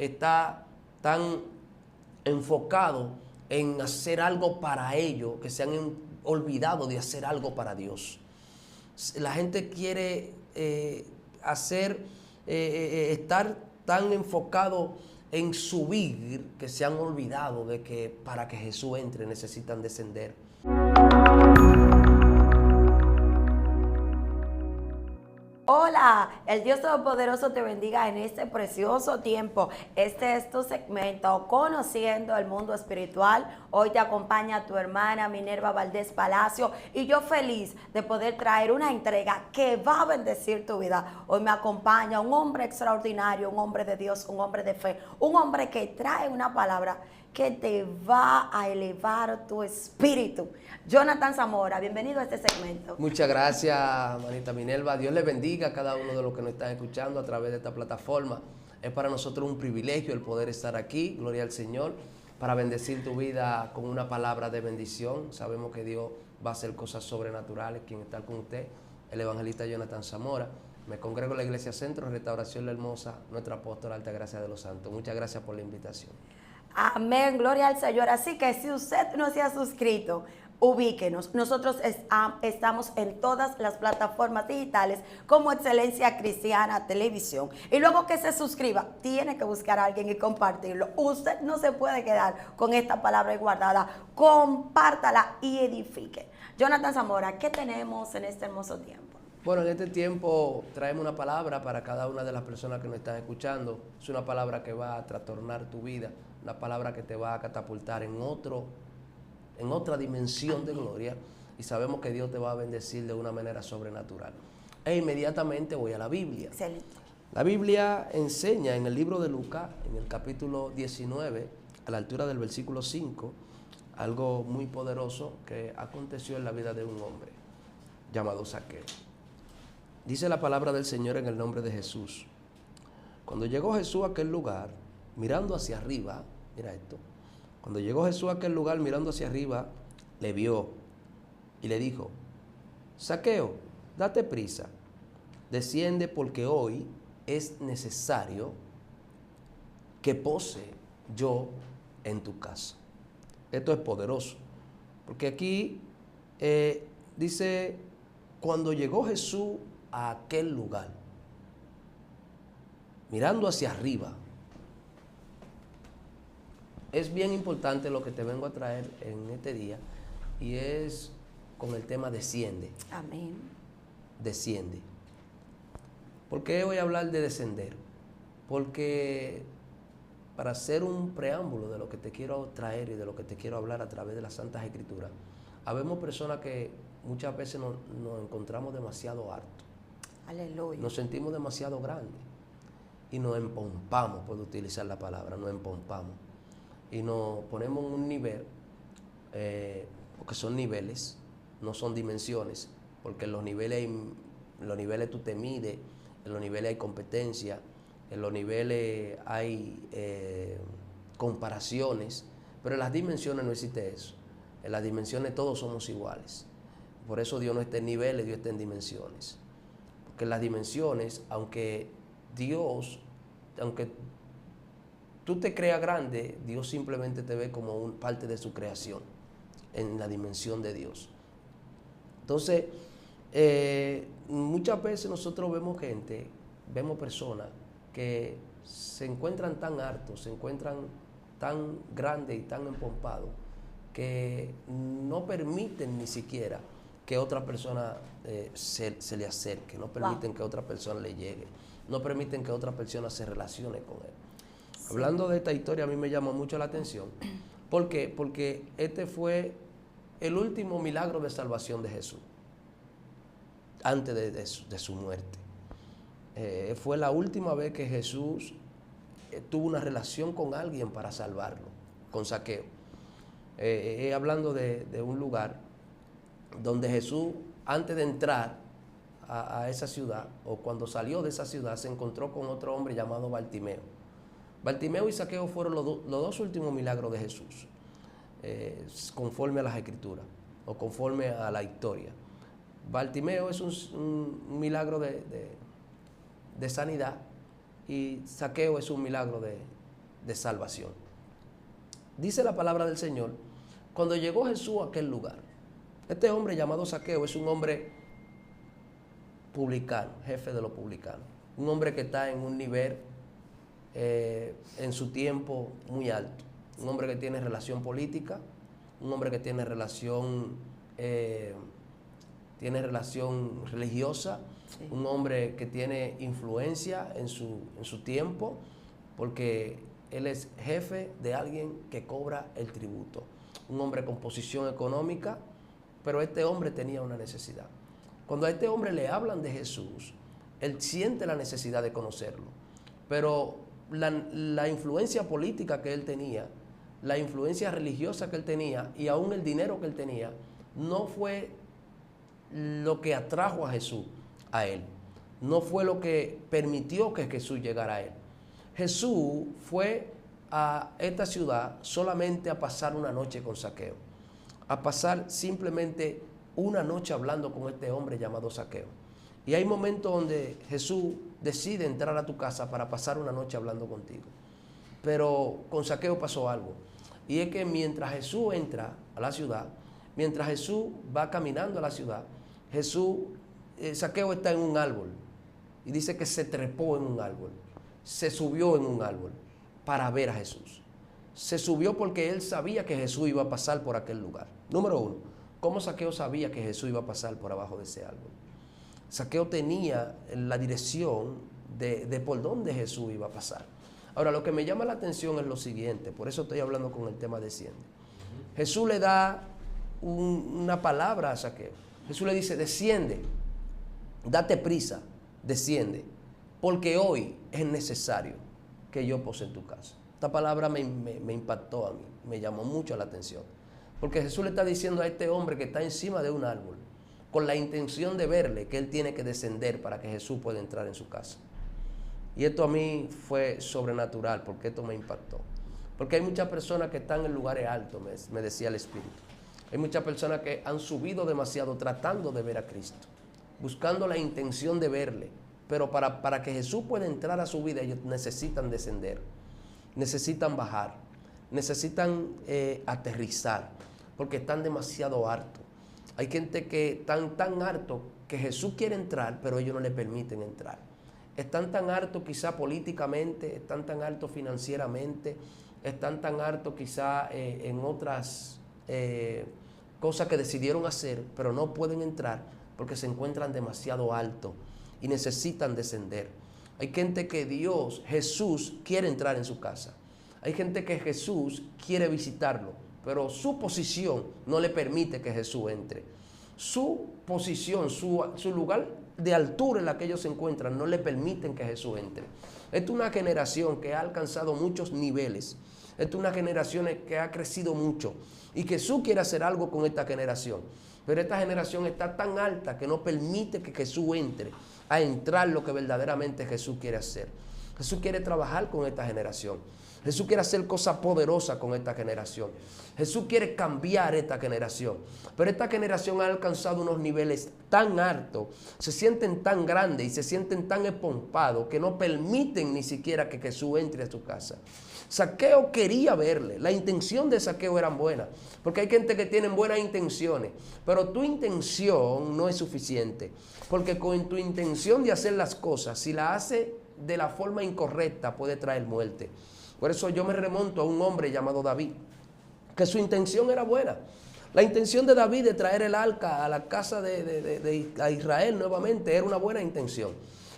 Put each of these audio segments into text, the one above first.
está tan enfocado en hacer algo para ellos que se han olvidado de hacer algo para Dios. La gente quiere estar tan enfocado en subir que se han olvidado de que para que Jesús entre necesitan descender. Hola, el Dios Todopoderoso te bendiga en este precioso tiempo. Este es tu segmento, Conociendo el Mundo Espiritual. Hoy te acompaña tu hermana Minerva Valdés Palacio y yo feliz de poder traer una entrega que va a bendecir tu vida. Hoy me acompaña un hombre extraordinario, un hombre de Dios, un hombre de fe, un hombre que trae una palabra que te va a elevar tu espíritu. Jonathan Zamora, bienvenido a este segmento. Muchas gracias, manita Minerva. Dios les bendiga a cada uno de los que nos están escuchando a través de esta plataforma. Es para nosotros un privilegio el poder estar aquí, gloria al Señor, para bendecir tu vida con una palabra de bendición. Sabemos que Dios va a hacer cosas sobrenaturales. Quien está con usted, el evangelista Jonathan Zamora. Me congrego en la Iglesia Centro, Restauración La Hermosa, nuestro apóstol Altagracia de los Santos. Muchas gracias por la invitación. Amén, gloria al Señor. Así que si usted no se ha suscrito, ubíquenos. Nosotros estamos en todas las plataformas digitales como Excelencia Cristiana Televisión. Y luego que se suscriba, tiene que buscar a alguien y compartirlo. Usted no se puede quedar con esta palabra guardada. Compártala y edifique. Jonathan Zamora, ¿qué tenemos en este hermoso tiempo? Bueno, en este tiempo traemos una palabra para cada una de las personas que nos están escuchando. Es una palabra que va a trastornar tu vida, una palabra que te va a catapultar en otra dimensión de gloria, y sabemos que Dios te va a bendecir de una manera sobrenatural. E inmediatamente voy a la Biblia. Excelente. La Biblia enseña en el libro de Lucas, en el capítulo 19, a la altura del versículo 5, algo muy poderoso que aconteció en la vida de un hombre llamado Zaqueo. Dice la palabra del Señor en el nombre de Jesús. Cuando llegó Jesús a aquel lugar, mirando hacia arriba, mira esto, cuando llegó Jesús a aquel lugar mirando hacia arriba, le vio y le dijo: Zaqueo, date prisa, desciende porque hoy es necesario que pose yo en tu casa. Esto es poderoso, porque aquí dice, cuando llegó Jesús a aquel lugar, mirando hacia arriba. Es bien importante lo que te vengo a traer en este día, y es con el tema desciende. Amén. Desciende. ¿Por qué voy a hablar de descender? Porque para hacer un preámbulo de lo que te quiero traer y de lo que te quiero hablar a través de las Santas Escrituras, habemos personas que muchas veces nos encontramos demasiado hartos. Aleluya. Nos sentimos demasiado grandes y nos empompamos, puedo utilizar la palabra, nos empompamos. Y nos ponemos en un nivel, porque son niveles, no son dimensiones, porque en los niveles tú te mides, en los niveles hay competencia, en los niveles hay comparaciones, pero en las dimensiones no existe eso. En las dimensiones todos somos iguales. Por eso Dios no está en niveles, Dios está en dimensiones. Porque en las dimensiones, aunque tú te creas grande, Dios simplemente te ve como parte de su creación, en la dimensión de Dios. Entonces, muchas veces nosotros vemos personas que se encuentran tan hartos, se encuentran tan grandes y tan empompados, que no permiten ni siquiera que otra persona se le acerque, no permiten que otra persona le llegue, no permiten que otra persona se relacione con él. Sí. Hablando de esta historia, a mí me llamó mucho la atención. ¿Por qué? Porque este fue el último milagro de salvación de Jesús, antes de su muerte. Fue la última vez que Jesús tuvo una relación con alguien para salvarlo, con Zaqueo. Hablando de un lugar donde Jesús, antes de entrar a esa ciudad, o cuando salió de esa ciudad, se encontró con otro hombre llamado Bartimeo. Bartimeo y Zaqueo fueron los dos últimos milagros de Jesús, conforme a las Escrituras, o conforme a la historia. Bartimeo es un milagro de sanidad, y Zaqueo es un milagro de salvación. Dice la palabra del Señor, cuando llegó Jesús a aquel lugar, este hombre llamado Zaqueo es un hombre publicano, jefe de los publicanos, un hombre que está en un nivel en su tiempo muy alto, un hombre que tiene relación política, un hombre que tiene relación religiosa, sí. Un hombre que tiene influencia en su tiempo, porque él es jefe de alguien que cobra el tributo, un hombre con posición económica, pero este hombre tenía una necesidad. Cuando a este hombre le hablan de Jesús, él siente la necesidad de conocerlo, pero la influencia política que él tenía, la influencia religiosa que él tenía y aún el dinero que él tenía, no fue lo que atrajo a Jesús a él, no fue lo que permitió que Jesús llegara a él. Jesús fue a esta ciudad solamente a pasar una noche con Zaqueo, a pasar simplemente una noche hablando con este hombre llamado Zaqueo. Y hay momentos donde Jesús decide entrar a tu casa para pasar una noche hablando contigo. Pero con Zaqueo pasó algo. Y es que mientras Jesús entra a la ciudad, mientras Jesús va caminando a la ciudad, Zaqueo está en un árbol. Y dice que se trepó en un árbol. Se subió en un árbol para ver a Jesús. Se subió porque él sabía que Jesús iba a pasar por aquel lugar. Número uno, ¿cómo Zaqueo sabía que Jesús iba a pasar por abajo de ese árbol? Zaqueo tenía la dirección de por dónde Jesús iba a pasar. Ahora, lo que me llama la atención es lo siguiente, por eso estoy hablando con el tema desciende. Jesús le da una palabra a Zaqueo. Jesús le dice, desciende, date prisa, desciende, porque hoy es necesario que yo pose en tu casa. Esta palabra me impactó a mí, me llamó mucho la atención, porque Jesús le está diciendo a este hombre que está encima de un árbol, con la intención de verle, que él tiene que descender para que Jesús pueda entrar en su casa. Y esto a mí fue sobrenatural, porque esto me impactó. Porque hay muchas personas que están en lugares altos, me decía el Espíritu. Hay muchas personas que han subido demasiado tratando de ver a Cristo, buscando la intención de verle. Pero para que Jesús pueda entrar a su vida, ellos necesitan descender, necesitan bajar, necesitan aterrizar, porque están demasiado hartos. Hay gente que están tan hartos que Jesús quiere entrar, pero ellos no le permiten entrar. Están tan hartos quizá políticamente, están tan hartos financieramente, están tan hartos quizá en otras cosas que decidieron hacer, pero no pueden entrar porque se encuentran demasiado altos y necesitan descender. Hay gente que Jesús quiere entrar en su casa. Hay gente que Jesús quiere visitarlo, pero su posición no le permite que Jesús entre. Su posición, su lugar de altura en la que ellos se encuentran no le permiten que Jesús entre. Esta es una generación que ha alcanzado muchos niveles. Esta es una generación que ha crecido mucho. Y Jesús quiere hacer algo con esta generación. Pero esta generación está tan alta que no permite que Jesús entre a entrar lo que verdaderamente Jesús quiere hacer. Jesús quiere trabajar con esta generación. Jesús quiere hacer cosas poderosas con esta generación. Jesús quiere cambiar esta generación. Pero esta generación ha alcanzado unos niveles tan altos, se sienten tan grandes y se sienten tan espompados que no permiten ni siquiera que Jesús entre a su casa. Zaqueo quería verle. La intención de Zaqueo era buena, porque hay gente que tiene buenas intenciones, pero tu intención no es suficiente, porque con tu intención de hacer las cosas, si la hace de la forma incorrecta, puede traer muerte. Por eso yo me remonto a un hombre llamado David, que su intención era buena. La intención de David de traer el arca a la casa a Israel nuevamente era una buena intención.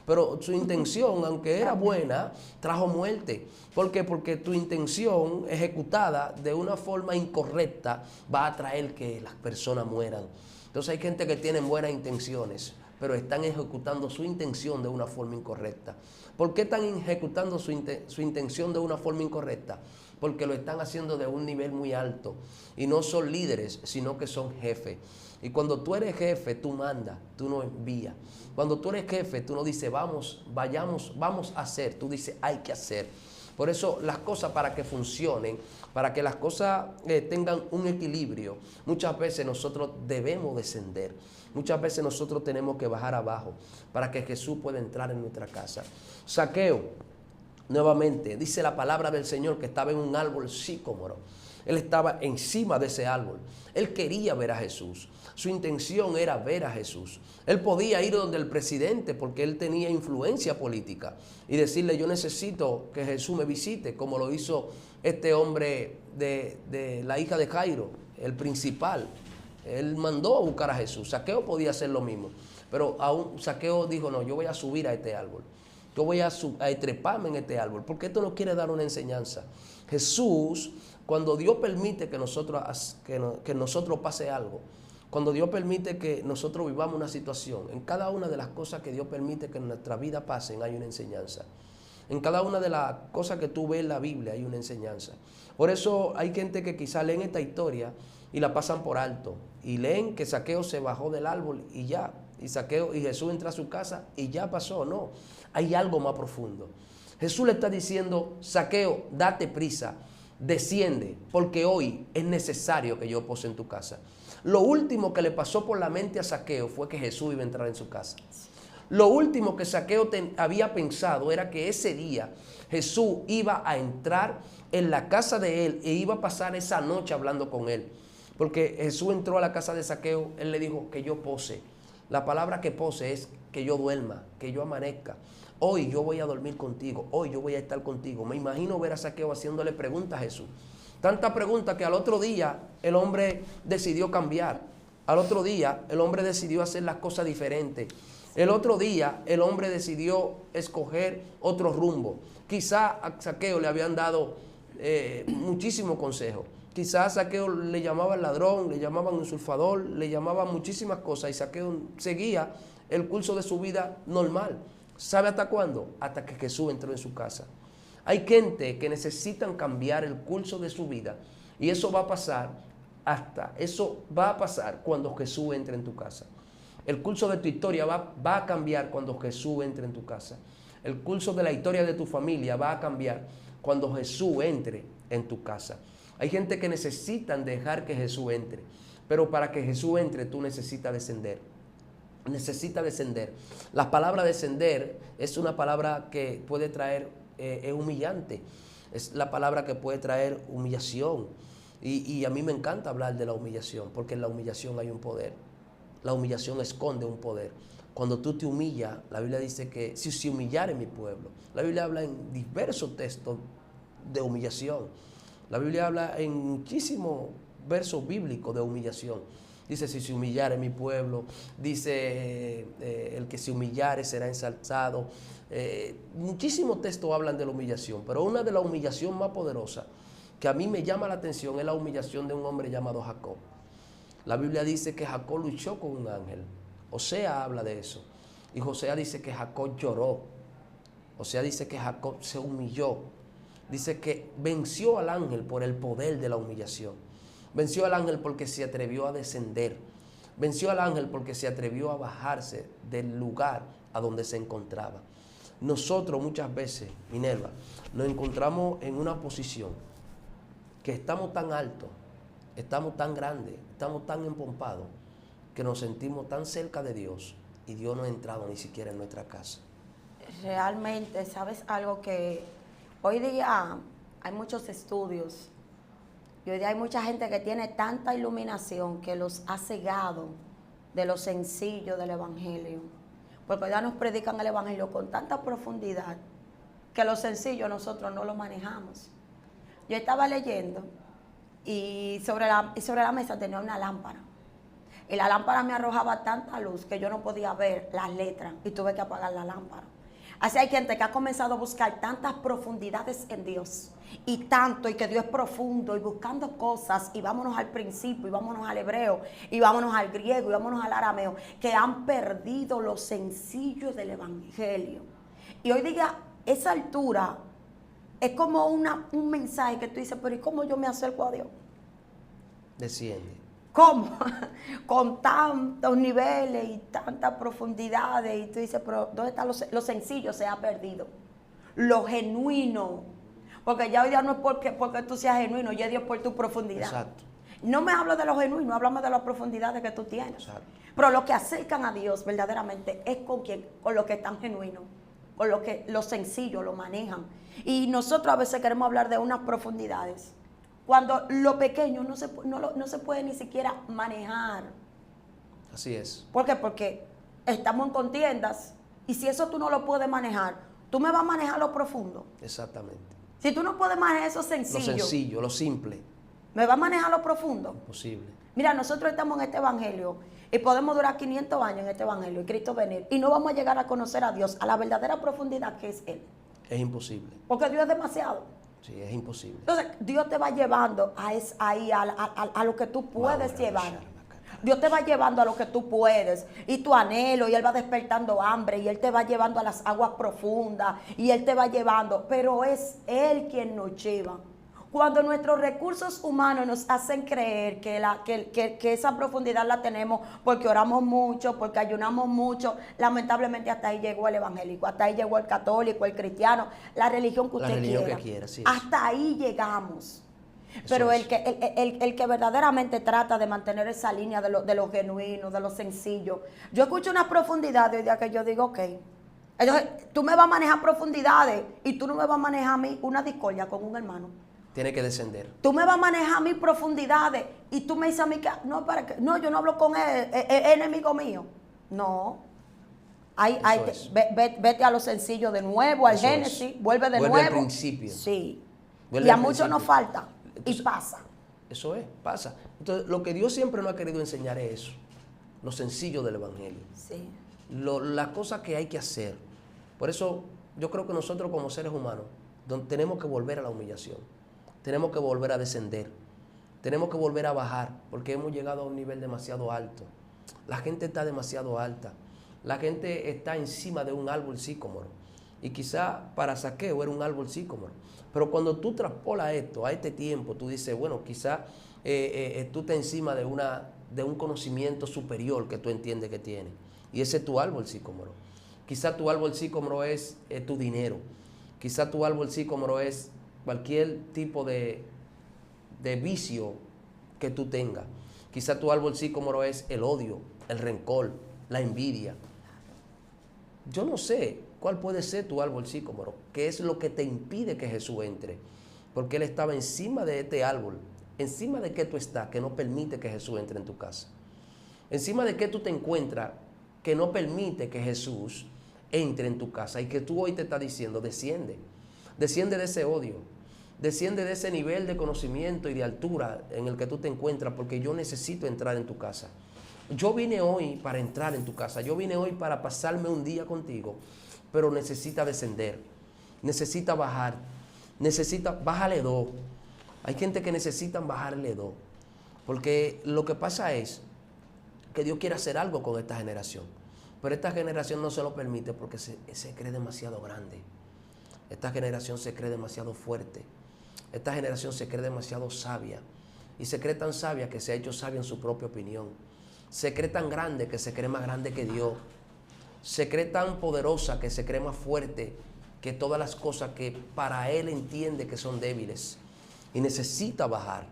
Pero su intención, aunque era buena, trajo muerte. ¿Por qué? Porque tu intención ejecutada de una forma incorrecta va a traer que las personas mueran. Entonces hay gente que tiene buenas intenciones, pero están ejecutando su intención de una forma incorrecta. ¿Por qué están ejecutando su intención de una forma incorrecta? Porque lo están haciendo de un nivel muy alto. Y no son líderes, sino que son jefes. Y cuando tú eres jefe, tú mandas, tú no envías. Cuando tú eres jefe, tú no dices, vamos a hacer. Tú dices, hay que hacer. Por eso las cosas, para que funcionen, para que las cosas tengan un equilibrio, muchas veces nosotros debemos descender. Muchas veces nosotros tenemos que bajar abajo para que Jesús pueda entrar en nuestra casa. Zaqueo nuevamente, dice la palabra del Señor que estaba en un árbol sicómoro. Él estaba encima de ese árbol. Él quería ver a Jesús. Su intención era ver a Jesús. Él podía ir donde el presidente porque él tenía influencia política y decirle: yo necesito que Jesús me visite, como lo hizo este hombre de la hija de Jairo, el principal. Él mandó a buscar a Jesús. Zaqueo podía hacer lo mismo, pero aún Zaqueo dijo: no, yo voy a subir a este árbol. Yo voy a treparme en este árbol, porque esto nos quiere dar una enseñanza. Jesús, cuando Dios permite que nosotros pase algo, cuando Dios permite que nosotros vivamos una situación, en cada una de las cosas que Dios permite que en nuestra vida pasen hay una enseñanza. En cada una de las cosas que tú ves en la Biblia hay una enseñanza. Por eso hay gente que quizá leen esta historia y la pasan por alto. Y leen que Zaqueo se bajó del árbol y ya. Y Jesús entra a su casa y ya pasó. No, hay algo más profundo. Jesús le está diciendo: Zaqueo, date prisa, desciende, porque hoy es necesario que yo pose en tu casa. Lo último que le pasó por la mente a Zaqueo fue que Jesús iba a entrar en su casa. Lo último que Zaqueo había pensado era que ese día Jesús iba a entrar en la casa de él e iba a pasar esa noche hablando con él. Porque Jesús entró a la casa de Zaqueo, él le dijo que yo pose. La palabra que pose es que yo duerma, que yo amanezca. Hoy yo voy a dormir contigo, hoy yo voy a estar contigo. Me imagino ver a Zaqueo haciéndole preguntas a Jesús. Tanta pregunta que al otro día el hombre decidió cambiar. Al otro día el hombre decidió hacer las cosas diferentes. El otro día el hombre decidió escoger otro rumbo. Quizá a Zaqueo le habían dado muchísimos consejos. Quizá a Zaqueo le llamaban ladrón, le llamaban usurpador, le llamaban muchísimas cosas, y Zaqueo seguía el curso de su vida normal. ¿Sabe hasta cuándo? Hasta que Jesús entró en su casa. Hay gente que necesitan cambiar el curso de su vida, y eso va a pasar cuando Jesús entre en tu casa. El curso de tu historia va a cambiar cuando Jesús entre en tu casa. El curso de la historia de tu familia va a cambiar cuando Jesús entre en tu casa. Hay gente que necesitan dejar que Jesús entre, pero para que Jesús entre tú necesitas descender. Necesita descender. La palabra descender es una palabra que puede traer, es humillante. Es la palabra que puede traer humillación. Y a mí me encanta hablar de la humillación, porque en la humillación hay un poder. La humillación esconde un poder. Cuando tú te humillas, la Biblia dice que si se humillare mi pueblo. La Biblia habla en diversos textos de humillación. La Biblia habla en muchísimos versos bíblicos de humillación. Dice: si se humillare mi pueblo, dice el que se humillare será ensalzado. Muchísimos textos hablan de la humillación, pero una de las humillaciones más poderosas que a mí me llama la atención es la humillación de un hombre llamado Jacob. La Biblia dice que Jacob luchó con un ángel. Osea habla de eso. Y Osea dice que Jacob lloró. Osea dice que Jacob se humilló. Dice que venció al ángel por el poder de la humillación. Venció al ángel porque se atrevió a descender. Venció al ángel porque se atrevió a bajarse del lugar a donde se encontraba. Nosotros muchas veces, Minerva, nos encontramos en una posición que estamos tan altos, estamos tan grandes, estamos tan empompados, que nos sentimos tan cerca de Dios y Dios no ha entrado ni siquiera en nuestra casa. Realmente, ¿sabes algo? Que hoy día hay muchos estudios y hoy día hay mucha gente que tiene tanta iluminación que los ha cegado de lo sencillo del Evangelio. Porque hoy día nos predican el Evangelio con tanta profundidad que lo sencillo nosotros no lo manejamos. Yo estaba leyendo y sobre la mesa tenía una lámpara. Y la lámpara me arrojaba tanta luz que yo no podía ver las letras y tuve que apagar la lámpara. Así hay gente que ha comenzado a buscar tantas profundidades en Dios y tanto, y que Dios es profundo, y buscando cosas, y vámonos al principio, y vámonos al hebreo, y vámonos al griego, y vámonos al arameo, que han perdido lo sencillo del Evangelio. Y hoy día, esa altura es como un mensaje que tú dices: pero ¿y cómo yo me acerco a Dios? Desciende. ¿Cómo? Con tantos niveles y tantas profundidades. Y tú dices: pero ¿dónde está lo sencillo? Se ha perdido. Lo genuino. Porque ya hoy día no es porque tú seas genuino, ya es Dios por tu profundidad. Exacto. No me hablo de lo genuino, háblame de las profundidades que tú tienes. Exacto. Pero los que acercan a Dios verdaderamente es con los que están genuinos. con lo sencillo lo manejan. Y nosotros a veces queremos hablar de unas profundidades, cuando lo pequeño no se puede ni siquiera manejar. Así es. ¿Por qué? Porque estamos en contiendas, y si eso tú no lo puedes manejar, tú me vas a manejar lo profundo. Exactamente. Si tú no puedes manejar eso Lo sencillo, sencillo, lo simple. ¿me vas a manejar lo profundo? Imposible. Mira, nosotros estamos en este evangelio y podemos durar 500 años en este evangelio y Cristo venir y no vamos a llegar a conocer a Dios a la verdadera profundidad que es Él. Es imposible. Porque Dios es demasiado. Sí, es imposible. Entonces, Dios te va llevando a lo que tú puedes llevar. Dios te va llevando a lo que tú puedes y tu anhelo, y Él va despertando hambre, y Él te va llevando a las aguas profundas, y Él te va llevando, pero es Él quien nos lleva. Cuando nuestros recursos humanos nos hacen creer que esa profundidad la tenemos porque oramos mucho, porque ayunamos mucho, lamentablemente hasta ahí llegó el evangélico, hasta ahí llegó el católico, el cristiano, la religión que usted quiera. Sí, hasta ahí llegamos. Pero el que verdaderamente trata de mantener esa línea de lo genuino, de lo sencillo. Yo escucho una profundidad de día que yo digo, ok. Entonces, tú me vas a manejar profundidades y tú no me vas a manejar a mí una discordia con un hermano. Tiene que descender. Tú me vas a manejar a mí profundidades y tú me dices a mí que no, yo no hablo con él, es enemigo mío. No. Vete a lo sencillo de nuevo, al Génesis, vuelve de nuevo. Vuelve al principio. Sí. Vuelve y a al muchos nos principio. falta. Entonces, y pasa. Eso es, pasa. Entonces, lo que Dios siempre nos ha querido enseñar es eso, lo sencillo del evangelio. Sí. Las cosas que hay que hacer. Por eso yo creo que nosotros como seres humanos tenemos que volver a la humillación. Tenemos que volver a descender. Tenemos que volver a bajar porque hemos llegado a un nivel demasiado alto. La gente está demasiado alta. La gente está encima de un árbol sicómoro. Y quizá para Zaqueo era un árbol sicómoro. Pero cuando tú traspolas esto a este tiempo, tú dices, bueno, quizá tú estás encima de un conocimiento superior que tú entiendes que tienes. Y ese es tu árbol sicómoro. Quizá tu árbol sicómoro es tu dinero. Quizá tu árbol sicómoro es cualquier tipo de vicio que tú tengas. Quizá tu árbol sicómoro es el odio, el rencor, la envidia. Yo no sé cuál puede ser tu árbol sicómoro, qué es lo que te impide que Jesús entre. Porque Él estaba encima de este árbol, encima de que tú estás, que no permite que Jesús entre en tu casa. Encima de que tú te encuentras, que no permite que Jesús entre en tu casa. Y que tú hoy te estás diciendo, desciende. Desciende de ese odio, desciende de ese nivel de conocimiento y de altura en el que tú te encuentras, porque yo necesito entrar en tu casa. Yo vine hoy para entrar en tu casa, yo vine hoy para pasarme un día contigo, pero necesita descender, necesita bajar, bájale 2. Hay gente que necesita bajarle 2, porque lo que pasa es que Dios quiere hacer algo con esta generación, pero esta generación no se lo permite porque se cree demasiado grande. Esta generación se cree demasiado fuerte. Esta generación se cree demasiado sabia. Y se cree tan sabia que se ha hecho sabia en su propia opinión. Se cree tan grande que se cree más grande que Dios. Se cree tan poderosa que se cree más fuerte que todas las cosas que para Él entiende que son débiles. Y necesita bajar.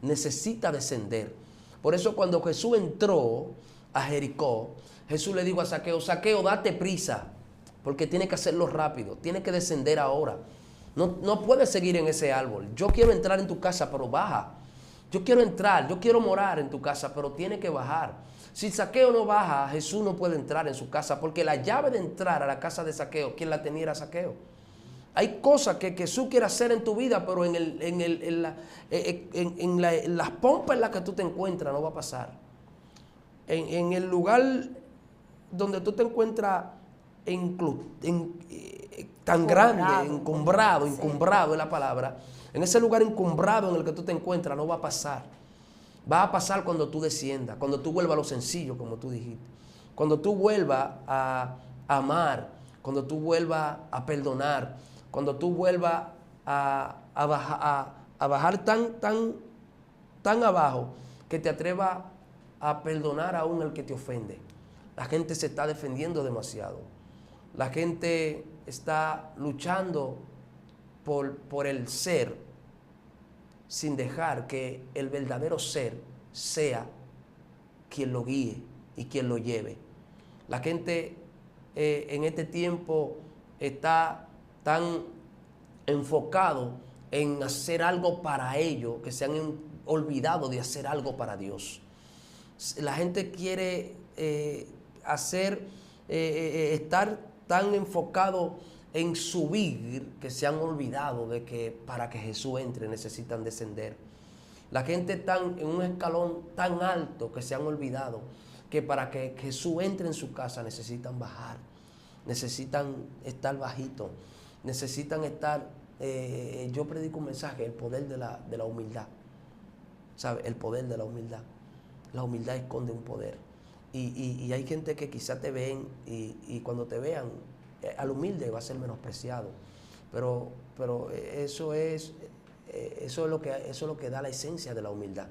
Necesita descender. Por eso cuando Jesús entró a Jericó, Jesús le dijo a Zaqueo, Zaqueo, date prisa. Porque tiene que hacerlo rápido, tiene que descender ahora. No puedes seguir en ese árbol. Yo quiero entrar en tu casa, pero baja. Yo quiero entrar, yo quiero morar en tu casa, pero tiene que bajar. Si Zaqueo no baja, Jesús no puede entrar en su casa, porque la llave de entrar a la casa de Zaqueo, ¿quién la tenía? Era Zaqueo. Hay cosas que Jesús quiere hacer en tu vida, pero en las pompas en las que tú te encuentras no va a pasar. En el lugar donde tú te encuentras tan grande, encumbrado es la palabra. En ese lugar encumbrado en el que tú te encuentras no va a pasar. Va a pasar cuando tú desciendas, cuando tú vuelvas a lo sencillo, como tú dijiste. Cuando tú vuelvas a amar, cuando tú vuelvas a perdonar, cuando tú vuelvas a bajar tan abajo que te atrevas a perdonar aún al que te ofende. La gente se está defendiendo demasiado. La gente está luchando por el ser sin dejar que el verdadero ser sea quien lo guíe y quien lo lleve. La gente en este tiempo está tan enfocado en hacer algo para ellos, que se han olvidado de hacer algo para Dios. La gente quiere estar tan enfocado en subir que se han olvidado de que para que Jesús entre necesitan descender. La gente está en un escalón tan alto que se han olvidado que para que Jesús entre en su casa necesitan bajar, necesitan estar bajito, necesitan estar, yo predico un mensaje, el poder de la humildad, ¿sabe? El poder de la humildad. La humildad esconde un poder. Y hay gente que quizá te ven y cuando te vean, al humilde va a ser menospreciado. Pero eso es lo que da la esencia de la humildad.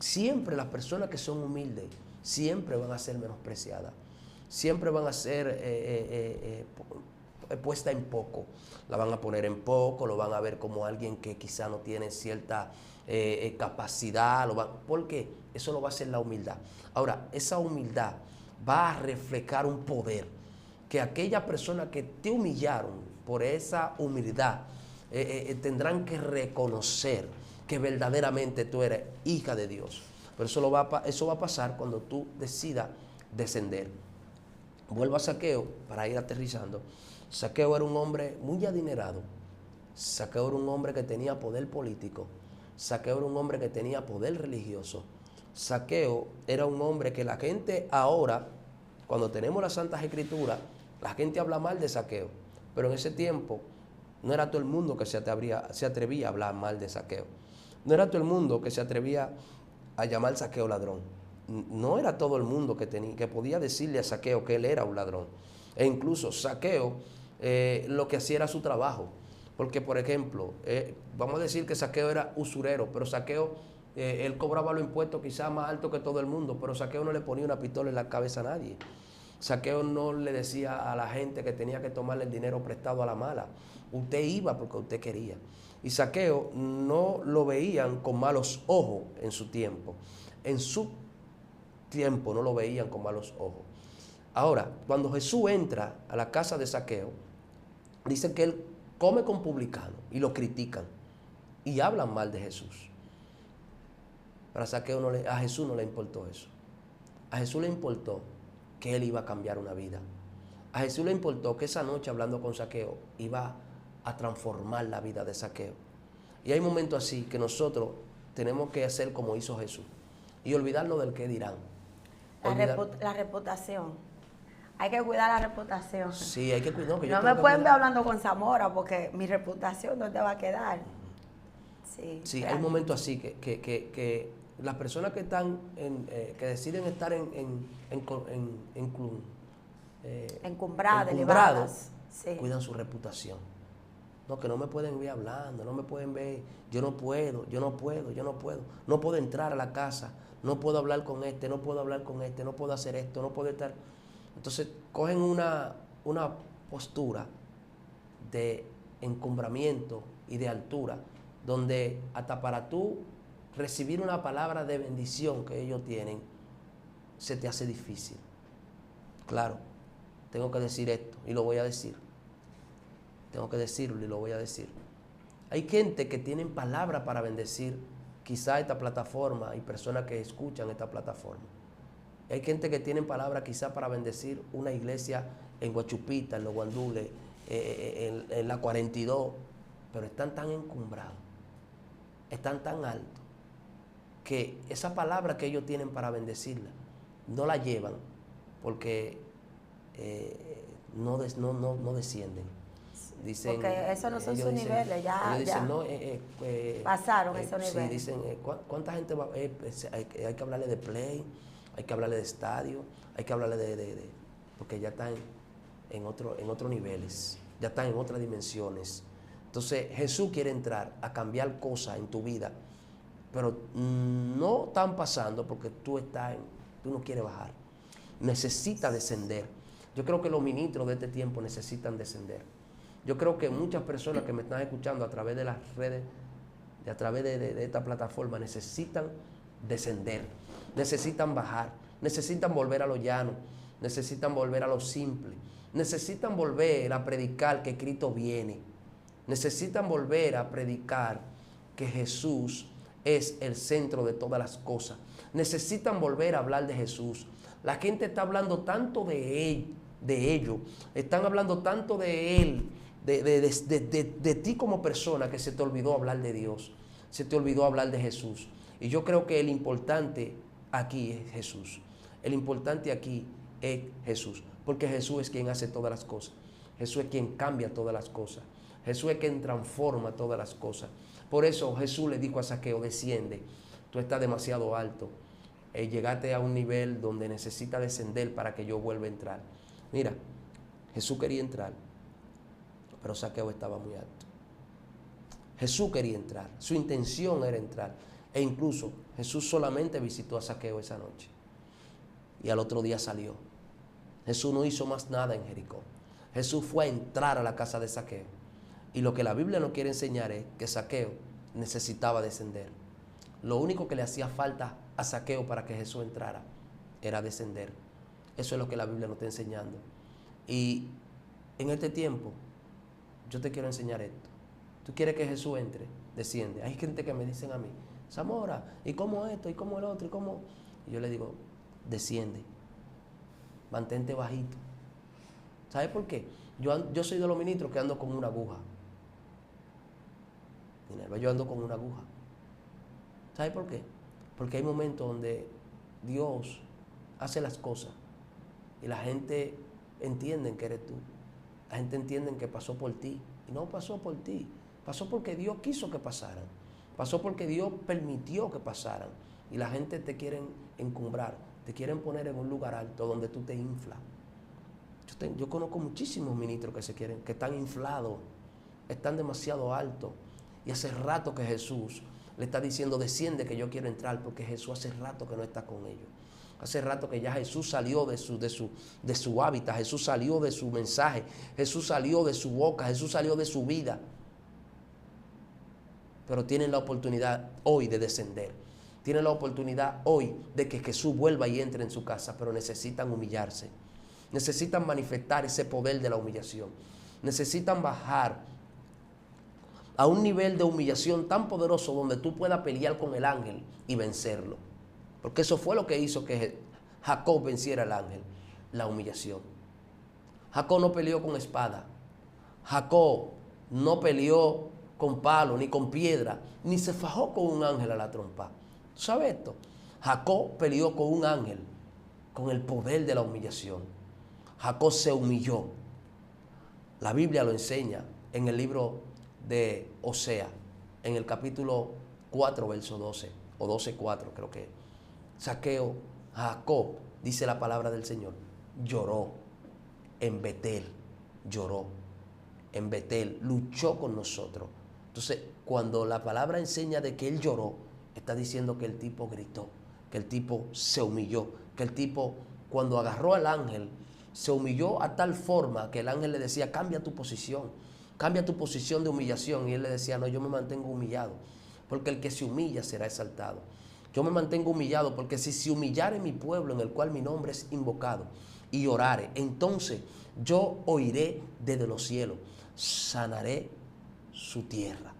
Siempre las personas que son humildes, siempre van a ser menospreciadas. Siempre van a ser puesta en poco. La van a poner en poco, lo van a ver como alguien que quizá no tiene cierta capacidad. Porque eso lo va a hacer la humildad. Ahora, esa humildad va a reflejar un poder que aquellas personas que te humillaron por esa humildad tendrán que reconocer que verdaderamente tú eres hija de Dios. Pero eso va a pasar cuando tú decidas descender. Vuelvo a Zaqueo para ir aterrizando. Zaqueo era un hombre muy adinerado. Zaqueo era un hombre que tenía poder político. Zaqueo era un hombre que tenía poder religioso. Zaqueo era un hombre que la gente ahora, cuando tenemos las Santas Escrituras, la gente habla mal de Zaqueo. Pero en ese tiempo no era todo el mundo que se atrevía a hablar mal de Zaqueo. No era todo el mundo que se atrevía a llamar a Zaqueo ladrón. No era todo el mundo que podía decirle a Zaqueo que él era un ladrón. E incluso Zaqueo lo que hacía era su trabajo. Porque, por ejemplo, vamos a decir que Zaqueo era usurero, pero Zaqueo, él cobraba los impuestos quizás más alto que todo el mundo, pero Zaqueo no le ponía una pistola en la cabeza a nadie. Zaqueo no le decía a la gente que tenía que tomarle el dinero prestado a la mala. Usted iba porque usted quería. Y Zaqueo no lo veían con malos ojos en su tiempo. En su tiempo no lo veían con malos ojos. Ahora, cuando Jesús entra a la casa de Zaqueo, dicen que él come con publicanos y lo critican y hablan mal de Jesús. Pero a Jesús no le importó eso. A Jesús le importó que él iba a cambiar una vida. A Jesús le importó que esa noche hablando con Zaqueo iba a transformar la vida de Zaqueo. Y hay momentos así que nosotros tenemos que hacer como hizo Jesús y olvidarnos del qué dirán. La reputación. Hay que cuidar la reputación. Sí, hay que cuidar. No me pueden ver hablando con Zamora porque mi reputación no te va a quedar. Sí, hay momentos así que las personas que están que deciden estar encumbradas, sí, cuidan su reputación. No, que no me pueden ver hablando, no me pueden ver, yo no puedo. No puedo entrar a la casa, no puedo hablar con este, no puedo hablar con este, no puedo hacer esto, no puedo estar. Entonces cogen una postura de encumbramiento y de altura, donde hasta para tú recibir una palabra de bendición que ellos tienen, se te hace difícil. Claro, tengo que decir esto y lo voy a decir. Tengo que decirlo y lo voy a decir. Hay gente que tienen palabra para bendecir quizá esta plataforma y personas que escuchan esta plataforma. Hay gente que tienen palabra quizá para bendecir una iglesia en Guachupita, en Los Guandules, en la 42, pero están tan encumbrados, están tan altos, que esa palabra que ellos tienen para bendecirla, no la llevan porque no descienden. Dicen, porque esos no son sus niveles, ya, dicen, no, pasaron esos niveles. Sí, dicen, ¿cuánta gente va? Hay que hablarle de play, hay que hablarle de estadio, hay que hablarle porque ya están en otros niveles, ya están en otras dimensiones. Entonces Jesús quiere entrar a cambiar cosas en tu vida, pero no están pasando porque tú no quieres bajar. Necesitas descender. Yo creo que los ministros de este tiempo necesitan descender. Yo creo que muchas personas que me están escuchando a través de las redes, a través de esta plataforma, necesitan descender, necesitan bajar, necesitan volver a lo llano, necesitan volver a lo simple, necesitan volver a predicar que Cristo viene. Necesitan volver a predicar que Jesús es el centro de todas las cosas. Necesitan volver a hablar de Jesús. La gente está hablando tanto de ello, están hablando tanto de Él, de ti como persona, que se te olvidó hablar de Dios, se te olvidó hablar de Jesús. Y yo creo que el importante aquí es Jesús. El importante aquí es Jesús, porque Jesús es quien hace todas las cosas. Jesús es quien cambia todas las cosas. Jesús es quien transforma todas las cosas. Por eso Jesús le dijo a Zaqueo: desciende, tú estás demasiado alto. Llegaste a un nivel donde necesitas descender para que yo vuelva a entrar. Mira, Jesús quería entrar, pero Zaqueo estaba muy alto. Jesús quería entrar, su intención era entrar. E incluso Jesús solamente visitó a Zaqueo esa noche. Y al otro día salió. Jesús no hizo más nada en Jericó. Jesús fue a entrar a la casa de Zaqueo. Y lo que la Biblia nos quiere enseñar es que Zaqueo necesitaba descender. Lo único que le hacía falta a Zaqueo para que Jesús entrara era descender. Eso es lo que la Biblia nos está enseñando. Y en este tiempo, yo te quiero enseñar esto. Tú quieres que Jesús entre, desciende. Hay gente que me dicen a mí: Zamora, ¿y cómo esto? ¿Y cómo el otro? ¿Y cómo? Y yo le digo: desciende. Mantente bajito. ¿Sabes por qué? Yo soy de los ministros que ando con una aguja. Minerva, yo ando con una aguja. ¿Sabes por qué? Porque hay momentos donde Dios hace las cosas y la gente entiende que eres tú. La gente entiende que pasó por ti. Y no pasó por ti. Pasó porque Dios quiso que pasaran. Pasó porque Dios permitió que pasaran. Y la gente te quieren encumbrar. Te quieren poner en un lugar alto donde tú te inflas. Yo conozco muchísimos ministros que están inflados. Están demasiado altos. Y hace rato que Jesús le está diciendo: desciende, que yo quiero entrar, porque Jesús hace rato que no está con ellos. Hace rato que ya Jesús salió de su hábitat, Jesús salió de su mensaje, Jesús salió de su boca, Jesús salió de su vida. Pero tienen la oportunidad hoy de descender. Tienen la oportunidad hoy de que Jesús vuelva y entre en su casa, pero necesitan humillarse. Necesitan manifestar ese poder de la humillación. Necesitan bajar a un nivel de humillación tan poderoso donde tú puedas pelear con el ángel y vencerlo. Porque eso fue lo que hizo que Jacob venciera al ángel, la humillación. Jacob no peleó con espada. Jacob no peleó con palo, ni con piedra, ni se fajó con un ángel a la trompa. ¿Tú sabes esto? Jacob peleó con un ángel, con el poder de la humillación. Jacob se humilló. La Biblia lo enseña en el libro de Osea, en el capítulo 4, verso 12, o 12:4 creo que es. Zaqueo, Jacob, dice la palabra del Señor, lloró en Betel, lloró en Betel, luchó con nosotros. Entonces, cuando la palabra enseña de que él lloró, está diciendo que el tipo gritó, que el tipo se humilló, que el tipo, cuando agarró al ángel, se humilló a tal forma que el ángel le decía: cambia tu posición de humillación. Y él le decía: no, yo me mantengo humillado, porque el que se humilla será exaltado. Yo me mantengo humillado porque si se humillare mi pueblo en el cual mi nombre es invocado y orare, entonces yo oiré desde los cielos, sanaré su tierra.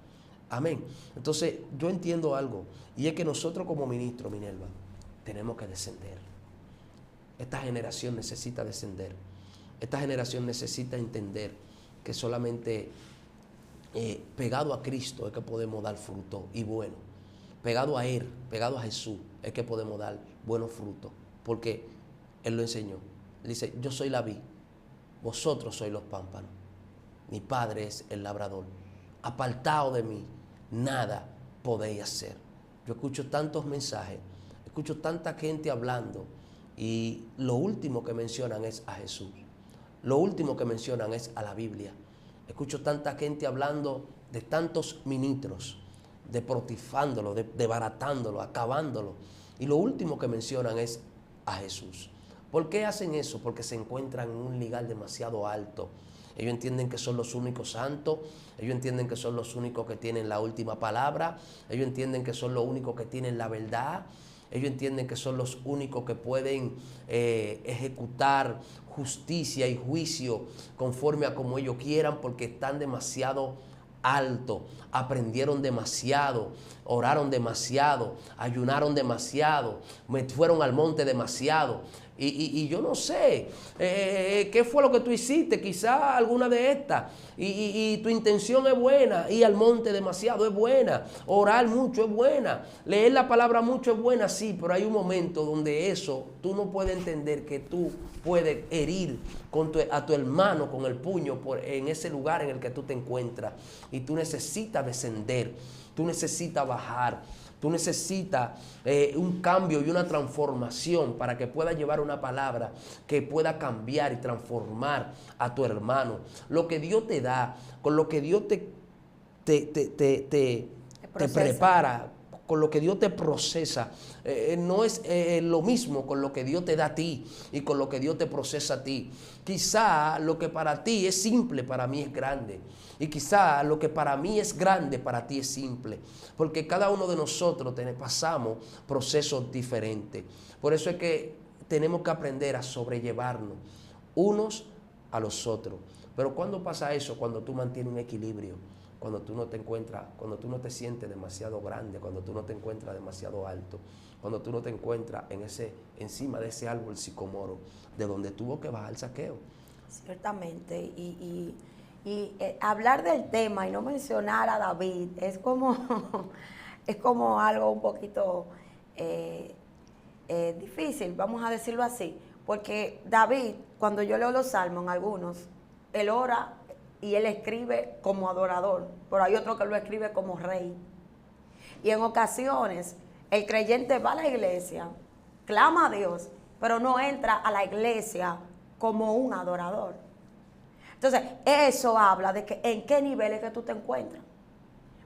Amén. Entonces yo entiendo algo, y es que nosotros como ministros, Minerva, tenemos que descender. Esta generación necesita descender. Esta generación necesita entender que solamente pegado a Cristo es que podemos dar fruto y bueno. Pegado a Él, pegado a Jesús, es que podemos dar buenos frutos. Porque Él lo enseñó. Él dice: yo soy la vid, vosotros sois los pámpanos. Mi Padre es el labrador. Apartado de mí, nada podéis hacer. Yo escucho tantos mensajes, escucho tanta gente hablando, y lo último que mencionan es a Jesús. Lo último que mencionan es a la Biblia. Escucho tanta gente hablando de tantos ministros, deportifándolo, desbaratándolo, acabándolo. Y lo último que mencionan es a Jesús. ¿Por qué hacen eso? Porque se encuentran en un lugar demasiado alto. Ellos entienden que son los únicos santos. Ellos entienden que son los únicos que tienen la última palabra. Ellos entienden que son los únicos que tienen la verdad. Ellos entienden que son los únicos que pueden ejecutar justicia y juicio conforme a como ellos quieran, porque están demasiado alto, aprendieron demasiado, oraron demasiado, ayunaron demasiado, fueron al monte demasiado. Y yo no sé qué fue lo que tú hiciste, quizá alguna de estas, y tu intención es buena, ir al monte demasiado es buena, orar mucho es buena, leer la palabra mucho es buena, sí, pero hay un momento donde eso, tú no puedes entender que tú puedes herir a tu hermano con el puño en ese lugar en el que tú te encuentras, y tú necesitas descender, tú necesitas bajar. Tú necesitas un cambio y una transformación para que pueda llevar una palabra que pueda cambiar y transformar a tu hermano. Lo que Dios te da, con lo que Dios te prepara, con lo que Dios te procesa, no es lo mismo con lo que Dios te da a ti y con lo que Dios te procesa a ti. Quizá lo que para ti es simple, para mí es grande. Y quizá lo que para mí es grande, para ti es simple. Porque cada uno de nosotros pasamos procesos diferentes. Por eso es que tenemos que aprender a sobrellevarnos unos a los otros. Pero ¿cuándo pasa eso? Cuando tú mantienes un equilibrio. Cuando tú no te encuentras, cuando tú no te sientes demasiado grande, cuando tú no te encuentras demasiado alto, cuando tú no te encuentras encima de ese árbol sicomoro, de donde tuvo que bajar Zaqueo. Ciertamente, y hablar del tema y no mencionar a David es como, es como algo un poquito difícil, vamos a decirlo así, porque David, cuando yo leo los salmos, en algunos, él ora y él escribe como adorador, pero hay otro que lo escribe como rey. Y en ocasiones el creyente va a la iglesia, clama a Dios, pero no entra a la iglesia como un adorador. Entonces, eso habla de que en qué nivel es que tú te encuentras.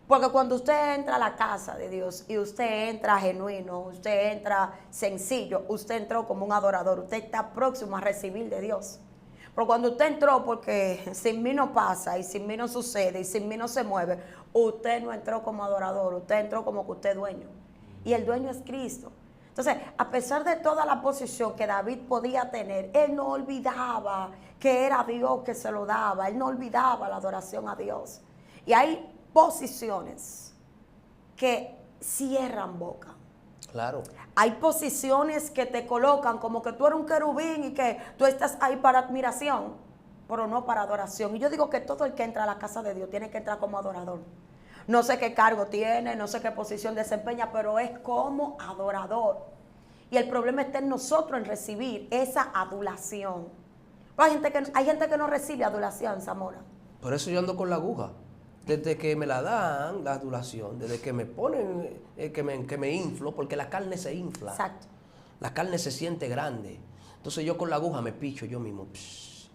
Porque cuando usted entra a la casa de Dios y usted entra genuino, usted entra sencillo, usted entró como un adorador, usted está próximo a recibir de Dios. Pero cuando usted entró porque sin mí no pasa y sin mí no sucede y sin mí no se mueve, usted no entró como adorador, usted entró como que usted es dueño. Y el dueño es Cristo. Entonces, a pesar de toda la posición que David podía tener, él no olvidaba que era Dios que se lo daba, él no olvidaba la adoración a Dios. Y hay posiciones que cierran boca. Claro. Hay posiciones que te colocan como que tú eres un querubín y que tú estás ahí para admiración, pero no para adoración. Y yo digo que todo el que entra a la casa de Dios tiene que entrar como adorador. No sé qué cargo tiene, no sé qué posición desempeña, pero es como adorador. Y el problema está en nosotros en recibir esa adulación. Pero hay gente que no recibe adulación, Zamora. Por eso yo ando con la aguja. Desde que me la dan, la adulación, desde que me ponen, que me inflo, porque la carne se infla. Exacto. La carne se siente grande. Entonces yo con la aguja me picho yo mismo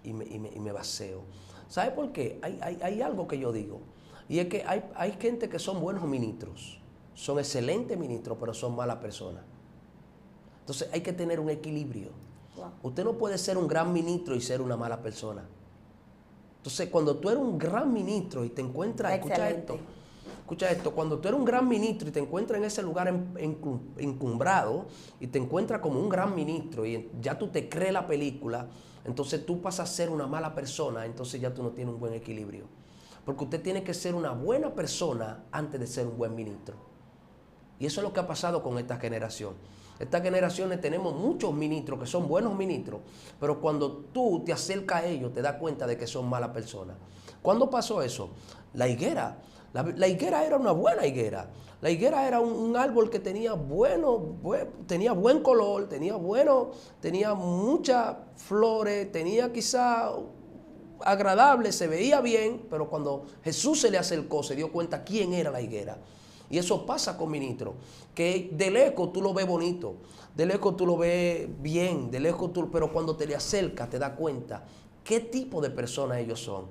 y me vacío. ¿Sabe por qué? Hay algo que yo digo. Y es que hay gente que son buenos ministros. Son excelentes ministros, pero son malas personas. Entonces hay que tener un equilibrio. Wow. Usted no puede ser un gran ministro y ser una mala persona. Entonces, cuando tú eres un gran ministro y te encuentras, escucha esto, cuando tú eres un gran ministro y te encuentras en ese lugar encumbrado y te encuentras como un gran ministro y ya tú te crees la película, entonces tú pasas a ser una mala persona, entonces ya tú no tienes un buen equilibrio. Porque usted tiene que ser una buena persona antes de ser un buen ministro. Y eso es lo que ha pasado con esta generación. Estas generaciones tenemos muchos ministros que son buenos ministros, pero cuando tú te acercas a ellos te das cuenta de que son malas personas. ¿Cuándo pasó eso? La higuera. La higuera era una buena higuera. La higuera era un árbol que tenía tenía buen color, tenía muchas flores, tenía quizá agradable, se veía bien, pero cuando Jesús se le acercó se dio cuenta quién era la higuera. Y eso pasa con ministros, que de lejos tú lo ves bonito, de lejos tú lo ves bien, de lejos pero cuando te le acercas te das cuenta qué tipo de personas ellos son.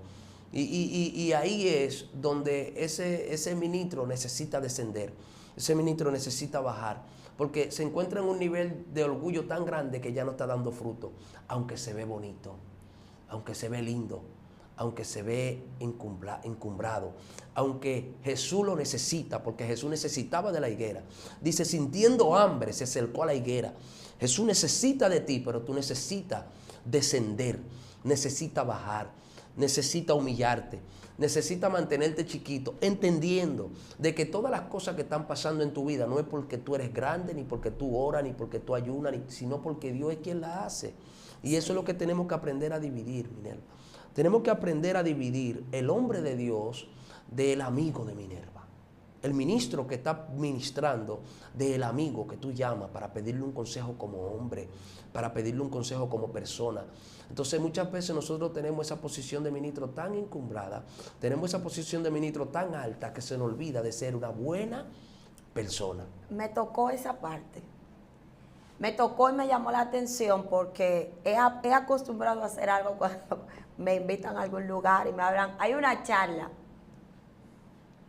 Y ahí es donde ese ministro necesita descender, ese ministro necesita bajar, porque se encuentra en un nivel de orgullo tan grande que ya no está dando fruto, aunque se ve bonito, aunque se ve lindo, aunque se ve encumbrado, aunque Jesús lo necesita, porque Jesús necesitaba de la higuera. Dice, sintiendo hambre, se acercó a la higuera. Jesús necesita de ti, pero tú necesitas descender, necesitas bajar, necesitas humillarte, necesitas mantenerte chiquito, entendiendo de que todas las cosas que están pasando en tu vida no es porque tú eres grande, ni porque tú oras, ni porque tú ayunas, sino porque Dios es quien la hace. Y eso es lo que tenemos que aprender a dividir, Minerva. Tenemos que aprender a dividir el hombre de Dios del amigo de Minerva. El ministro que está ministrando del amigo que tú llamas para pedirle un consejo como hombre, para pedirle un consejo como persona. Entonces muchas veces nosotros tenemos esa posición de ministro tan encumbrada, tenemos esa posición de ministro tan alta que se nos olvida de ser una buena persona. Me tocó esa parte. Me tocó y me llamó la atención porque he acostumbrado a hacer algo cuando me invitan a algún lugar y me hablan, hay una charla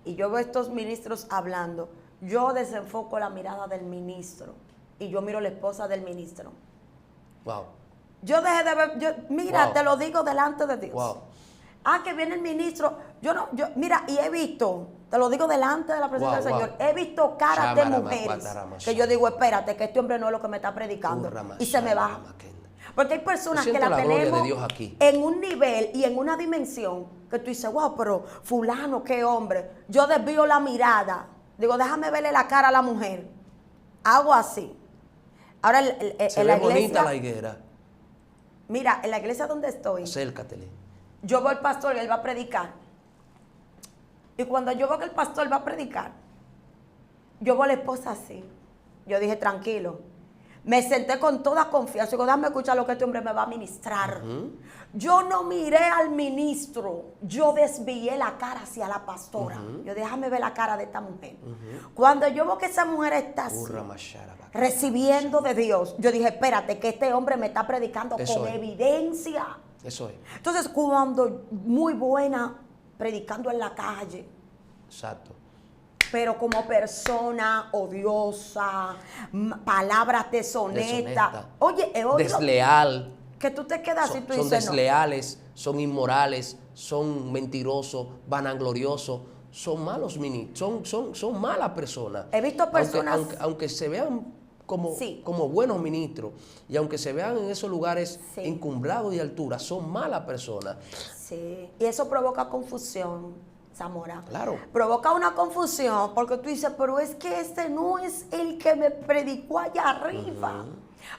y yo veo a estos ministros hablando, yo desenfoco la mirada del ministro y yo miro a la esposa del ministro. Wow. Yo dejé de ver, mira, Wow. Te lo digo delante de Dios. Wow. Que viene el ministro, mira, y he visto, te lo digo delante de la presencia del Señor, he visto caras de mujeres que yo digo, espérate, que este hombre no es lo que me está predicando, y se me va. Porque hay personas que la tenemos en un nivel y en una dimensión que tú dices, wow, pero fulano, qué hombre. Yo desvío la mirada, digo, déjame verle la cara a la mujer. Hago así. Ahora se ve bonita la higuera. Mira, en la iglesia donde estoy, acércatele. Yo veo al pastor y él va a predicar. Y cuando yo veo que el pastor va a predicar, yo veo a la esposa así. Yo dije, tranquilo. Me senté con toda confianza. Digo, déjame escuchar lo que este hombre me va a ministrar. Yo no miré al ministro. Yo desvié la cara hacia la pastora. Yo déjame ver la cara de esta mujer. Cuando yo veo que esa mujer está así, recibiendo de Dios, yo dije, espérate, que este hombre me está predicando con evidencia. Eso es. Entonces, cuando muy buena predicando en la calle. Exacto. Pero como persona odiosa, palabras deshonestas. Oye, desleal. Que tú te quedas así, tú son dices, desleales, no. Son inmorales, son mentirosos, vanagloriosos, son malos ministros, son malas personas. He visto personas. Aunque se vean como buenos ministros y aunque se vean en esos lugares encumbrados de altura, son malas personas. Sí, y eso provoca confusión. Zamora. Claro. Provoca una confusión porque tú dices, pero es que este no es el que me predicó allá arriba.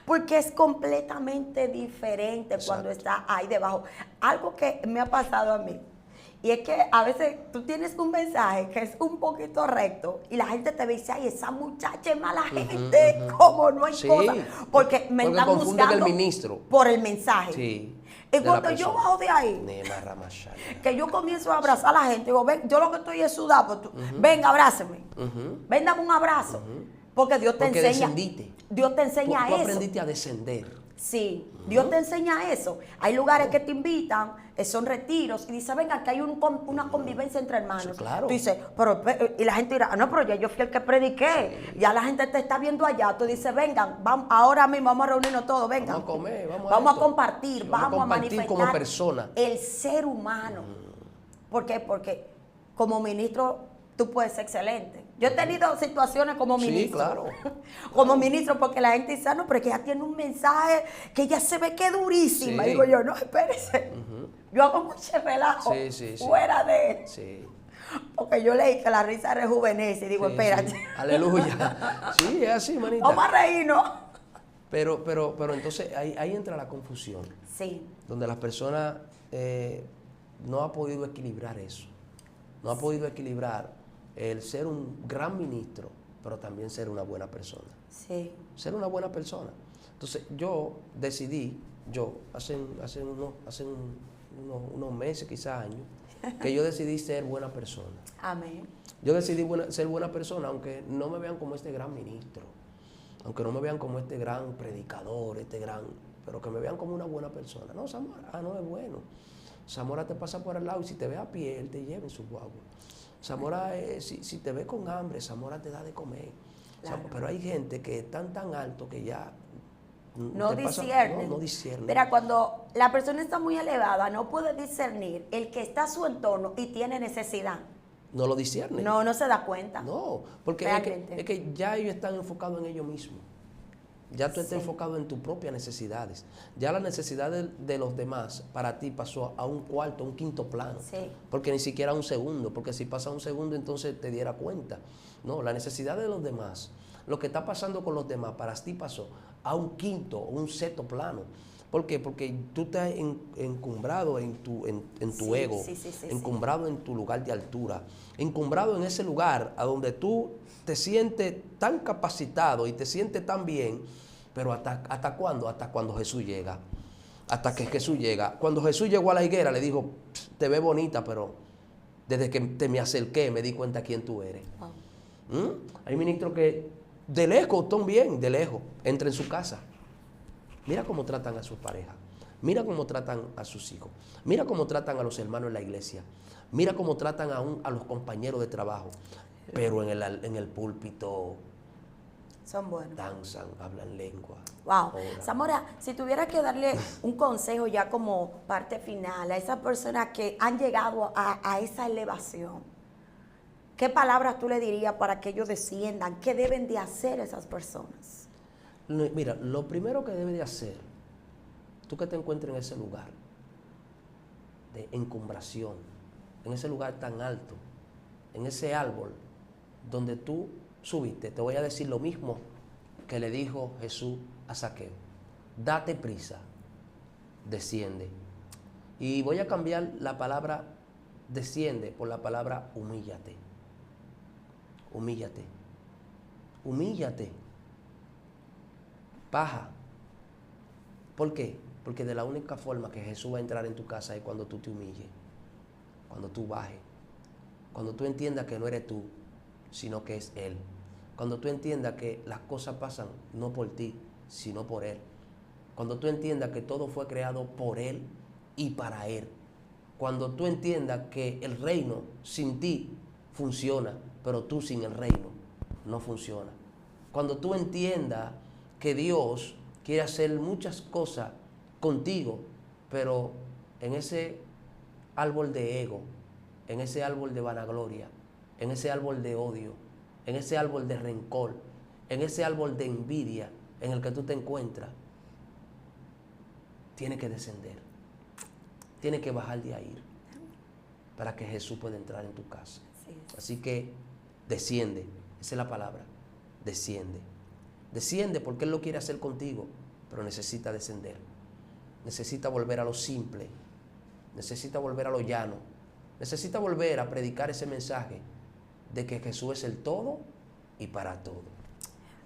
Porque es completamente diferente. Exacto. Cuando está ahí debajo. Algo que me ha pasado a mí. Y es que a veces tú tienes un mensaje que es un poquito recto y la gente te dice, ay, esa muchacha es mala gente, como no hay cosa. Porque me están buscando el ministro por el mensaje. Sí. Y cuando yo bajo de ahí, que yo comienzo a abrazar a la gente, digo, ven, yo lo que estoy es sudado, venga, abráceme, ven, dame un abrazo, porque Dios te enseña, Dios te enseña eso. Tú aprendiste a descender. Sí, Dios te enseña eso. Hay lugares que te invitan, son retiros, y dice, venga, que hay una convivencia entre hermanos. Sí, claro. Tú dices, y la gente dirá, no, pero ya yo fui el que prediqué, ya la gente te está viendo allá. Tú dices, vengan, vamos, ahora mismo vamos a reunirnos todos, vengan. Vamos a comer, vamos a compartir, vamos a manifestar como persona. El ser humano. ¿Por qué? Porque como ministro tú puedes ser excelente. Yo he tenido situaciones como ministro. Sí, claro. Como ministro, porque la gente dice, no, pero es que ella tiene un mensaje que ella se ve que es durísima. Sí. Y digo yo, no, espérese. Yo hago mucho relajo fuera de... Sí. Porque yo leí que la risa rejuvenece y digo, espérate. Sí. Aleluya. Sí, es así, manita. Vamos a reírnos. Pero entonces ahí entra la confusión. Sí. Donde la persona no ha podido equilibrar eso. No ha podido equilibrar el ser un gran ministro, pero también ser una buena persona. Sí. Ser una buena persona. Entonces yo decidí, hace unos meses, quizás años, que yo decidí ser buena persona. Amén. Yo decidí ser buena persona, aunque no me vean como este gran ministro, aunque no me vean como este gran predicador, pero que me vean como una buena persona. No, Zamora, no es bueno. Zamora te pasa por al lado y si te ve a pie, él te lleva en su guagua. Zamora, si te ve con hambre, Zamora te da de comer. Claro. Pero hay gente que están tan alto que ya No ¿Te pasa? disciernen. No disciernen. Mira, cuando la persona está muy elevada, no puede discernir el que está a su entorno y tiene necesidad. No lo disciernen. No, no se da cuenta. No, porque Realmente. es que ya ellos están enfocados en ellos mismos. Ya tú estás Sí. enfocado en tus propias necesidades. Ya la necesidad de los demás para ti pasó a un cuarto, un quinto plano. Sí. Porque ni siquiera a un segundo, porque si pasa un segundo entonces te diera cuenta. No, la necesidad de los demás, lo que está pasando con los demás para ti pasó a un quinto, un sexto plano. ¿Por qué? Porque tú estás encumbrado en tu Sí, ego, sí, sí, sí, encumbrado en tu lugar de altura, encumbrado en ese lugar a donde tú te sientes tan capacitado y te sientes tan bien, pero ¿hasta cuándo? Hasta cuando Jesús llega. Hasta que Jesús llega. Cuando Jesús llegó a la higuera le dijo, te ves bonita, pero desde que te me acerqué me di cuenta quién tú eres. Wow. Hay ministros que de lejos, están bien, de lejos, entran en su casa. Mira cómo tratan a sus parejas. Mira cómo tratan a sus hijos. Mira cómo tratan a los hermanos en la iglesia. Mira cómo tratan a los compañeros de trabajo. Pero en el púlpito Son buenos. danzan, hablan lengua. Wow. oran. Zamora, si tuviera que darle un consejo ya como parte final a esas personas que han llegado a esa elevación, ¿qué palabras tú le dirías para que ellos desciendan? ¿Qué deben de hacer esas personas? Mira, lo primero que debe de hacer, tú que te encuentres en ese lugar de encumbración, en ese lugar tan alto, en ese árbol donde tú subiste, te voy a decir lo mismo que le dijo Jesús a Zaqueo. Date prisa, desciende. Y voy a cambiar la palabra desciende por la palabra humíllate. Humíllate. Humíllate. Baja. ¿Por qué? Porque de la única forma que Jesús va a entrar en tu casa es cuando tú te humilles, cuando tú bajes, cuando tú entiendas que no eres tú, sino que es Él. Cuando tú entiendas que las cosas pasan no por ti, sino por Él. Cuando tú entiendas que todo fue creado por Él y para Él. Cuando tú entiendas que el reino sin ti funciona, pero tú sin el reino no funciona. Cuando tú entiendas que Dios quiere hacer muchas cosas contigo, pero en ese árbol de ego, en ese árbol de vanagloria, en ese árbol de odio, en ese árbol de rencor, en ese árbol de envidia en el que tú te encuentras, tienes que descender, tienes que bajar de ahí para que Jesús pueda entrar en tu casa. Así que desciende, esa es la palabra, desciende. Desciende porque Él lo quiere hacer contigo, pero necesita descender. Necesita volver a lo simple, necesita volver a lo llano, necesita volver a predicar ese mensaje de que Jesús es el todo y para todo.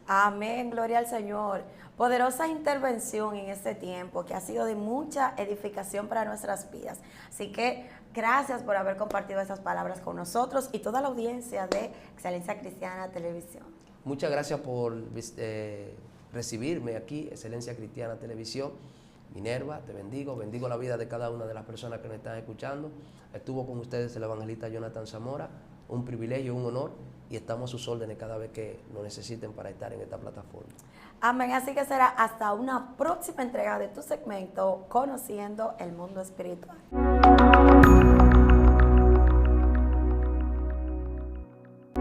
Amén, gloria al Señor. Poderosa intervención en este tiempo que ha sido de mucha edificación para nuestras vidas. Así que gracias por haber compartido esas palabras con nosotros y toda la audiencia de Excelencia Cristiana Televisión. Muchas gracias por recibirme aquí, Excelencia Cristiana Televisión. Minerva, te bendigo la vida de cada una de las personas que nos están escuchando. Estuvo con ustedes el evangelista Jonathan Zamora, un privilegio, un honor, y estamos a sus órdenes cada vez que nos necesiten para estar en esta plataforma. Amén, así que será hasta una próxima entrega de tu segmento Conociendo el Mundo Espiritual.